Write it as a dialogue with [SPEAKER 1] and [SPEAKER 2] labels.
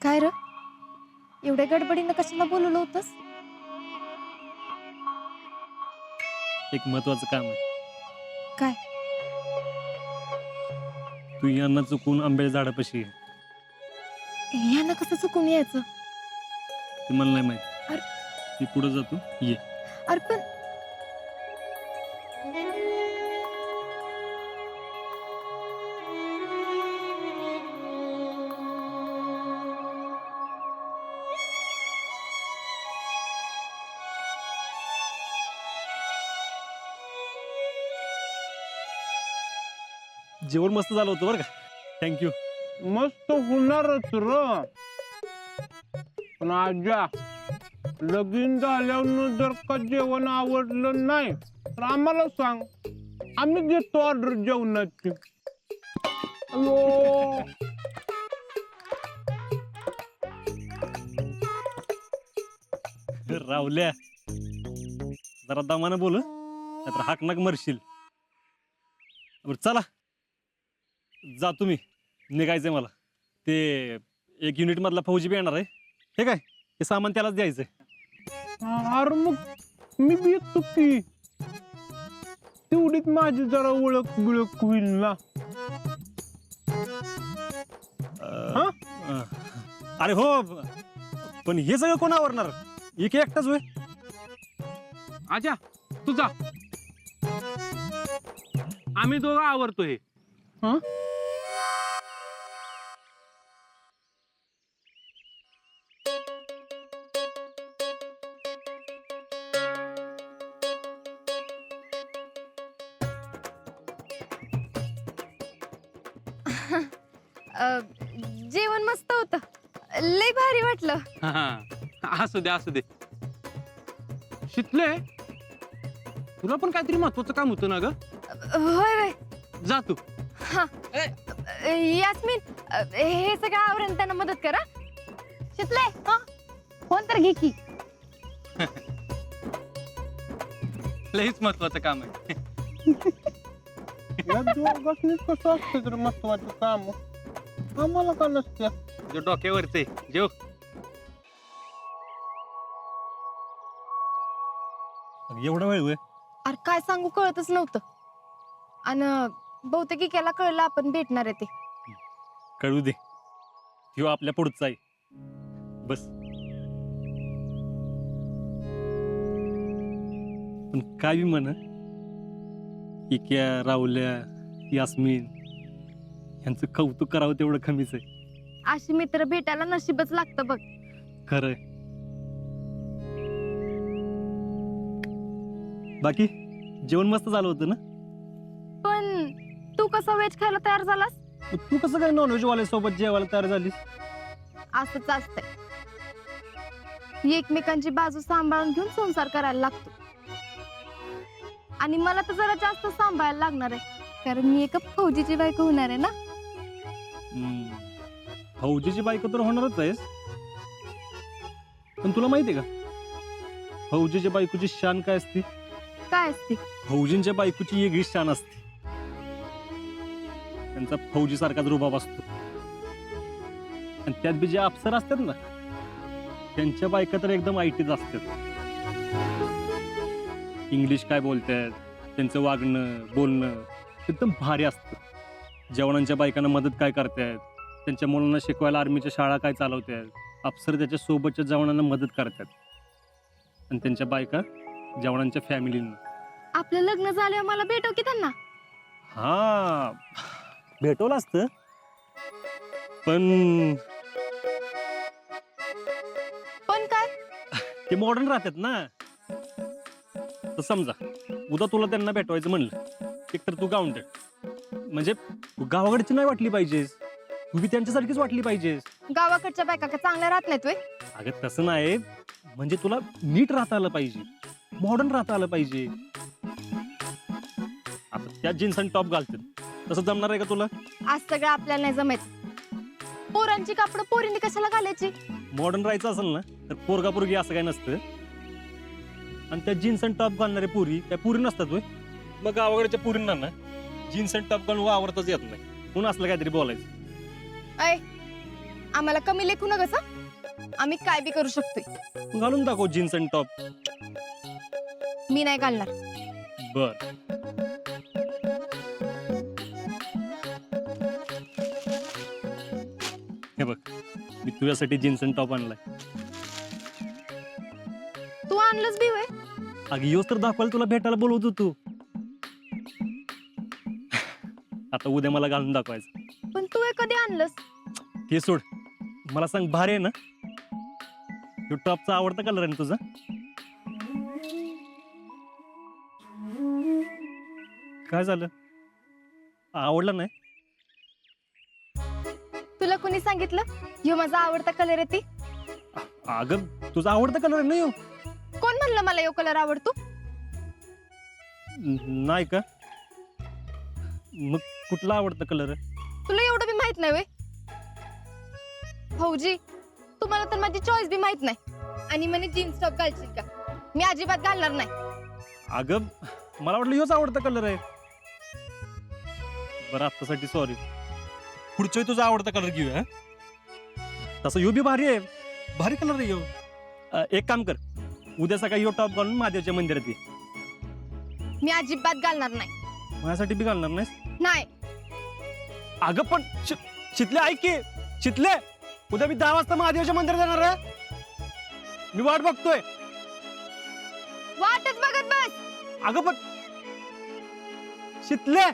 [SPEAKER 1] काय र एवढ्या गडबडीनं कशाला बोलवलं होतंस?
[SPEAKER 2] एक महत्वाचं काम आहे.
[SPEAKER 1] काय?
[SPEAKER 2] तू यांना चुकून आंब्याच्या झाडापाशी ये.
[SPEAKER 1] यांना कसं चुकून यायचं?
[SPEAKER 2] ते मला नाही माहित.
[SPEAKER 1] अरे
[SPEAKER 2] ती पुढे जातो ये.
[SPEAKER 1] अरे पण
[SPEAKER 2] जेवण मस्त झालं होतं बरं का. थँक्यू.
[SPEAKER 3] मस्त होणारच र. पण आजा लगीन झाल्यावर जर का जेवण आवडलं नाही तर आम्हाला सांग, आम्ही घेतो ऑर्डर जेवणाची. अयो
[SPEAKER 2] रावल्या जरा दमानं बोल, नाहीतर हाक नाक मरशील. बरं चला जा, तुम्ही निघायचंय मला. ते एक युनिट मधला फौजी बी येणार आहे. हे काय हे सामान त्यालाच द्यायचंय.
[SPEAKER 3] अरे मग मी बी येतो की, तेवढीच माझी जरा ओळख बिळख होईल ना.
[SPEAKER 2] अरे हो, पण हे सगळं कोण आवरणार? एक एकटाच होय.
[SPEAKER 3] आजा तू जा, आम्ही दोघं आवरतो हे.
[SPEAKER 1] जेवण मस्त होतं, लय भारी वाटलं.
[SPEAKER 3] असू दे असू दे. शितले, तुला पण काहीतरी महत्वाचं काम होतं ना ग?
[SPEAKER 1] होय होय.
[SPEAKER 3] जा तू.
[SPEAKER 1] यास्मिन, हे सगळं आवरण त्यांना मदत करा. शितले फोन तर घे की.
[SPEAKER 3] लईच महत्वाचं काम आहे. कसं असतं तर महत्वाचं काम आम्हाला का नसतं? जो डोक्यावरचे जेव.
[SPEAKER 2] एवढा वेळ होय?
[SPEAKER 1] अरे काय सांगू कळतच नव्हतं. आणि बहुतेक इक्याला कळलं आपण भेटणार आहे ते.
[SPEAKER 2] कळू दे, ह्यो आपल्या पुढचा आहे. बस. पण काय बी म्हण, इक्या, रावल्या, यास्मिन यांचं कौतुक करावं तेवढं कमीच आहे.
[SPEAKER 1] अशी मित्र भेटायला नशीबच लागतं बघ.
[SPEAKER 2] खरंय. बाकी जेवण मस्त झालं होतं ना?
[SPEAKER 1] पण तू कसं व्हेज खायला तयार झालास?
[SPEAKER 2] तू कसं काय नॉनव्हेज वाल्या सोबत जेवायला तयार झालीस?
[SPEAKER 1] असंच असतंय, एकमेकांची बाजू सांभाळून घेऊन संसार करायला लागतो. आणि मला तर जरा जास्त सांभाळायला लागणार आहे, कारण मी एका फौजीची बायको होणार आहे ना.
[SPEAKER 2] फौजीची बायको तर होणारच आहेस, पण तुला माहितीये का फौजीच्या बायकोची शान काय असते?
[SPEAKER 1] काय असते?
[SPEAKER 2] फौजींच्या बायकोची वेगळी शान असते. त्यांचा फौजी सारखाच रुबाब असतो. आणि त्यात बी जे अफसर असतात ना, त्यांच्या बायका तर एकदम आयटीच असतात. इंग्लिश काय बोलतात, त्यांचं वागणं बोलणं एकदम भारी असतं. जवानांच्या बायकांना मदत काय करतात, त्यांच्या मुलांना शिकवायला आर्मीच्या शाळा काय चालवतात, अफसर त्याच्या सोबतच्या जवानांना मदत करतात. आणि त्यांच्या बायका जवानांच्या फॅमिलींना.
[SPEAKER 1] आपलं लग्न झाल्यावर मला भेटव की त्यांना.
[SPEAKER 2] हा, भेटवलं असतं, पण
[SPEAKER 1] पण काय?
[SPEAKER 2] ते मॉडर्न राहतात ना. तर समजा उद्या तुला त्यांना भेटवायचं म्हणलं, एकतर तू गावंडळ, म्हणजे तू गावाकडची नाही वाटली पाहिजेस, तू बी त्यांच्यासारखीच वाटली पाहिजेस.
[SPEAKER 1] गावाकडच्या बायका का चांगल्या राहत नाहीत व्हय?
[SPEAKER 2] अगं तसं नाही, म्हणजे तुला नीट राहता आलं पाहिजे, मॉडर्न राहता आलं पाहिजे. आता त्या जीन्स आणि टॉप घालतात, तसं जमणार आहे का तुला?
[SPEAKER 1] आज सगळं आपल्याला नाही जमायचं. पोरांची कापडं पोरींनी कशाला घालायची?
[SPEAKER 2] मॉडर्न राहायचं असेल ना तर पोरगा पोरगी असं काय नसतं. आणि त्या जीन्स आणि टॉप घालणारे पुरी त्या पुरी नसतात होय. मग गावाकडच्या पुरींना ना जीन्स आणि टॉप घालून आवडताच येत नाही, म्हणून असलं काहीतरी बोलायचं.
[SPEAKER 1] ऐ, आम्हाला कमी लेखू नका सा. आम्ही काय बी करू शकतोय.
[SPEAKER 2] घालून दाखव जीन्स आणि टॉप.
[SPEAKER 1] मी नाही घालणार.
[SPEAKER 2] बर, हे बघ, मी तुझ्यासाठी जीन्स आणि टॉप आणलाय.
[SPEAKER 1] तू आणलंच बी व्हय?
[SPEAKER 2] अगं योच तर दाखवायला तुला भेटायला बोलवतो तू. आता उद्या मला घालून दाखवायचं.
[SPEAKER 1] पण तू हे कधी आणलंस?
[SPEAKER 2] ते सोड, मला सांग, भारी आहे ना? ह्यो टॉपचा आवडता कलर आहे ना तुझा? काय झालं, आवडला नाही?
[SPEAKER 1] तुला कोणी सांगितलं ह्यो माझा आवडता कलर आहे ती?
[SPEAKER 2] अगं तुझा आवडता कलर आहे ना ह्यो?
[SPEAKER 1] कोण म्हणलं मला यो कलर आवडतो?
[SPEAKER 2] नाही का? मग कुठला आवडता कलर आहे?
[SPEAKER 1] तुला एवढं बी माहित नाही व्हय? भाऊजी, तुम्हाला तर माझी चॉईस बी माहित नाही. आणि म्हणे जीन्स टॉप घालशील का? मी अजिबात घालणार नाही.
[SPEAKER 2] अगं मला वाटलं ह्योच आवडता कलर आहे. बरं, आत्तासाठी सॉरी. पुढच्या वेळी तुझा आवडता कलर घेऊया. तसं ह्यो बी भारी आहे, भारी कलर आहे ह्यो. एक काम कर, उद्या सकाळी ह्यो टॉप घालून महादेवच्या मंदिरात ये.
[SPEAKER 1] मी अजिबात घालणार नाही.
[SPEAKER 2] माझ्यासाठी बी घालणार नाहीस?
[SPEAKER 1] नाही.
[SPEAKER 2] अगं पण शितले, ऐक की शितले, उद्या मी 10 वाजता महादेवच्या मंदिरात जाणार आहे. मी वाट बघतोय.
[SPEAKER 1] वाटच बघत बस.
[SPEAKER 2] अगं पण शितले,